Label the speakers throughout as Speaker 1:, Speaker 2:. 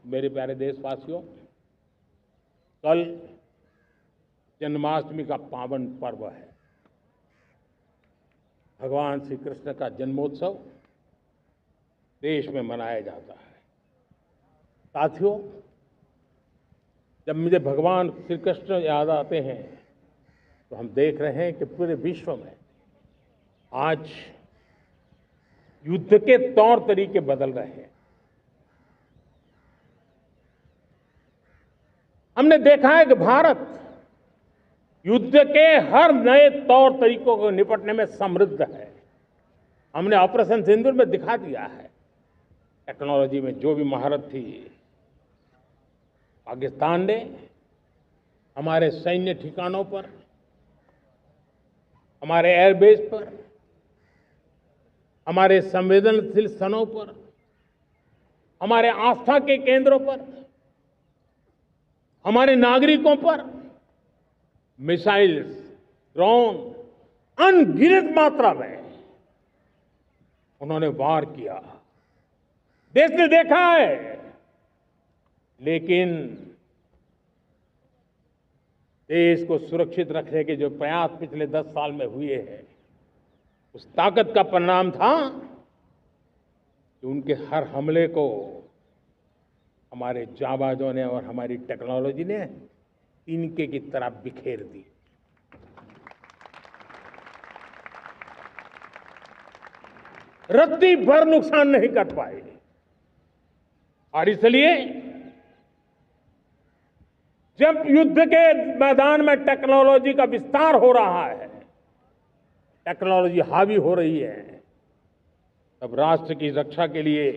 Speaker 1: मेरे प्यारे देशवासियों, कल जन्माष्टमी का पावन पर्व है। भगवान श्री कृष्ण का जन्मोत्सव देश में मनाया जाता है। साथियों, जब मुझे भगवान श्री कृष्ण याद आते हैं तो हम देख रहे हैं कि पूरे विश्व में आज युद्ध के तौर तरीके बदल रहे हैं। हमने देखा है कि भारत युद्ध के हर नए तौर तरीकों को निपटने में समृद्ध है। हमने ऑपरेशन सिंदूर में दिखा दिया है। टेक्नोलॉजी में जो भी महारत थी, पाकिस्तान ने हमारे सैन्य ठिकानों पर, हमारे एयरबेस पर, हमारे संवेदनशील स्थानों पर, हमारे आस्था के केंद्रों पर, हमारे नागरिकों पर मिसाइल्स, ड्रोन अनगिनत मात्रा में उन्होंने वार किया। देश ने देखा है, लेकिन देश को सुरक्षित रखने के जो प्रयास पिछले 10 साल में हुए हैं, उस ताकत का परिणाम था कि उनके हर हमले को हमारे जाबाजों ने और हमारी टेक्नोलॉजी ने तिनके की तरह बिखेर दी। रत्ती भर नुकसान नहीं कर पाए। और इसलिए जब युद्ध के मैदान में टेक्नोलॉजी का विस्तार हो रहा है, टेक्नोलॉजी हावी हो रही है, तब राष्ट्र की रक्षा के लिए,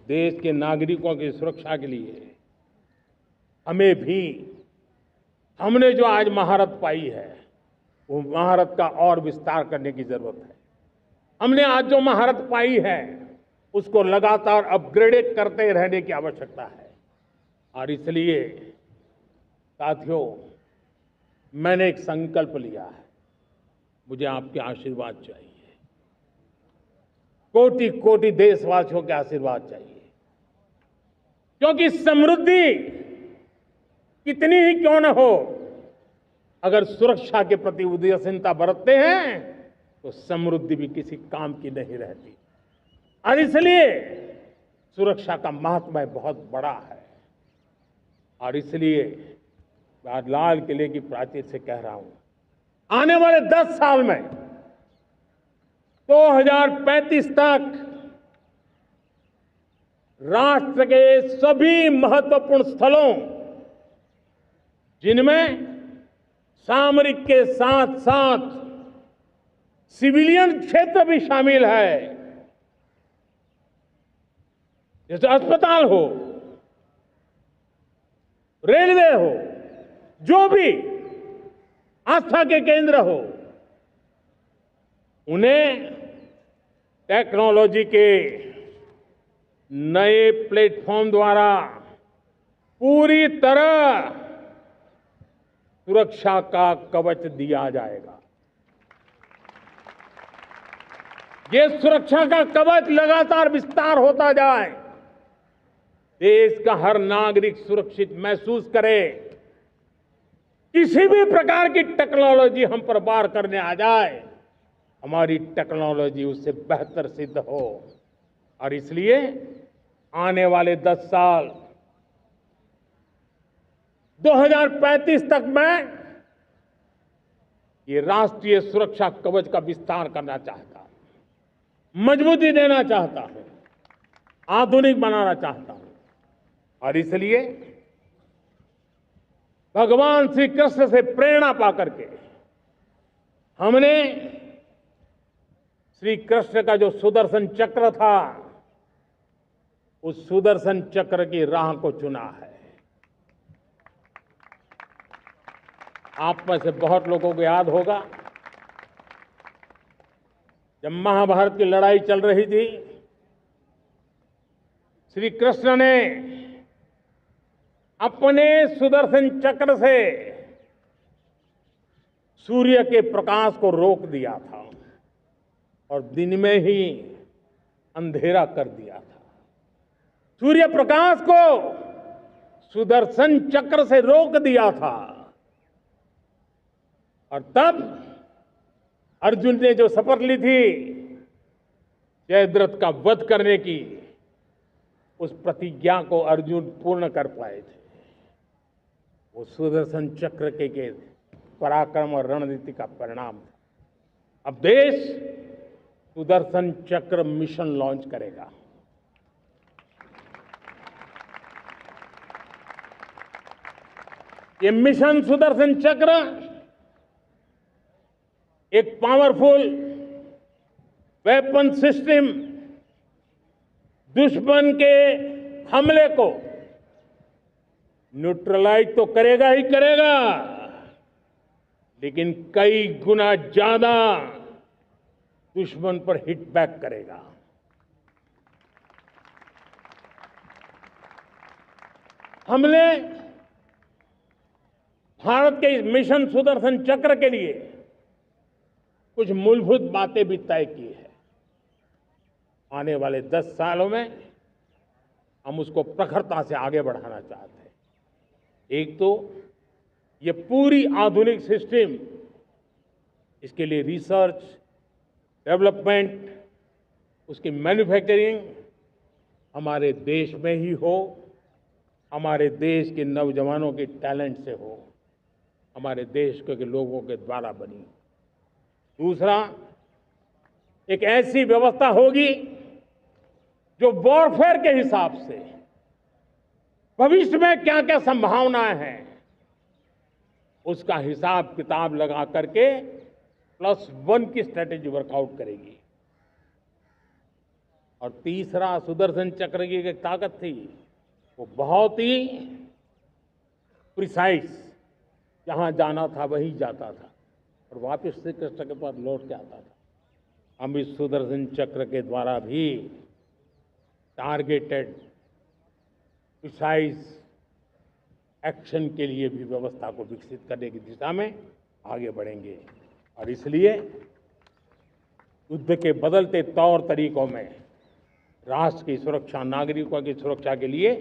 Speaker 1: देश के नागरिकों की सुरक्षा के लिए हमें भी, हमने जो आज महारत पाई है, वो महारत का और विस्तार करने की जरूरत है। हमने आज जो महारत पाई है, उसको लगातार अपग्रेड करते रहने की आवश्यकता है। और इसलिए साथियों, मैंने एक संकल्प लिया है। मुझे आपके आशीर्वाद चाहिए, कोटि कोटि देशवासियों के आशीर्वाद चाहिए, क्योंकि समृद्धि कितनी ही क्यों न हो, अगर सुरक्षा के प्रति उदासीनता बरतते हैं तो समृद्धि भी किसी काम की नहीं रहती। और इसलिए सुरक्षा का महत्व बहुत बड़ा है। और इसलिए मैं आज लाल किले की प्राचीर से कह रहा हूं, आने वाले 10 साल में 2035 तक राष्ट्र के सभी महत्वपूर्ण स्थलों, जिनमें सामरिक के साथ साथ सिविलियन क्षेत्र भी शामिल है, जैसे अस्पताल हो, रेलवे हो, जो भी आस्था के केंद्र हो, उन्हें टेक्नोलॉजी के नए प्लेटफॉर्म द्वारा पूरी तरह सुरक्षा का कवच दिया जाएगा। ये सुरक्षा का कवच लगातार विस्तार होता जाए, देश का हर नागरिक सुरक्षित महसूस करे। किसी भी प्रकार की टेक्नोलॉजी हम पर वार करने आ जाए, हमारी टेक्नोलॉजी उससे बेहतर सिद्ध हो। और इसलिए आने वाले 10 साल 2035 तक मैं ये राष्ट्रीय सुरक्षा कवच का विस्तार करना चाहता हूं, मजबूती देना चाहता हूं, आधुनिक बनाना चाहता हूं। और इसलिए भगवान श्री कृष्ण से प्रेरणा पाकर के हमने श्री कृष्ण का जो सुदर्शन चक्र था, उस सुदर्शन चक्र की राह को चुना है। आप में से बहुत लोगों को याद होगा, जब महाभारत की लड़ाई चल रही थी, श्री कृष्ण ने अपने सुदर्शन चक्र से सूर्य के प्रकाश को रोक दिया था और दिन में ही अंधेरा कर दिया था। सूर्य प्रकाश को सुदर्शन चक्र से रोक दिया था। और तब अर्जुन ने जो शपथ ली थी जयद्रथ का वध करने की, उस प्रतिज्ञा को अर्जुन पूर्ण कर पाए थे। वो सुदर्शन चक्र के पराक्रम और रणनीति का परिणाम था। अब देश सुदर्शन चक्र मिशन लॉन्च करेगा। ये मिशन सुदर्शन चक्र एक पावरफुल वेपन सिस्टम दुश्मन के हमले को न्यूट्रलाइज तो करेगा ही करेगा, लेकिन कई गुना ज्यादा दुश्मन पर हिट बैक करेगा। हमने भारत के इस मिशन सुदर्शन चक्र के लिए कुछ मूलभूत बातें भी तय की है। आने वाले 10 सालों में हम उसको प्रखरता से आगे बढ़ाना चाहते हैं। एक तो ये पूरी आधुनिक सिस्टम, इसके लिए रिसर्च, डेवलपमेंट, उसकी मैन्युफैक्चरिंग हमारे देश में ही हो, हमारे देश के नौजवानों के टैलेंट से हो, हमारे देश के लोगों के द्वारा बनी। दूसरा, एक ऐसी व्यवस्था होगी जो वॉरफेयर के हिसाब से भविष्य में क्या क्या संभावनाएं हैं उसका हिसाब किताब लगा करके +1 की स्ट्रेटेजी वर्कआउट करेगी। और तीसरा, सुदर्शन चक्र की एक ताकत थी, वो बहुत ही प्रिसाइज, जहां जाना था वहीं जाता था और वापस श्री कृष्ण के पास लौट के आता था। हम इस सुदर्शन चक्र के द्वारा भी टारगेटेड प्रिसाइज एक्शन के लिए भी व्यवस्था को विकसित करने की दिशा में आगे बढ़ेंगे। और इसलिए युद्ध के बदलते तौर तरीकों में राष्ट्र की सुरक्षा, नागरिकों की सुरक्षा के लिए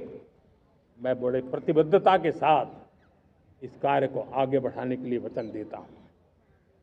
Speaker 1: मैं बड़े प्रतिबद्धता के साथ इस कार्य को आगे बढ़ाने के लिए वचन देता हूं।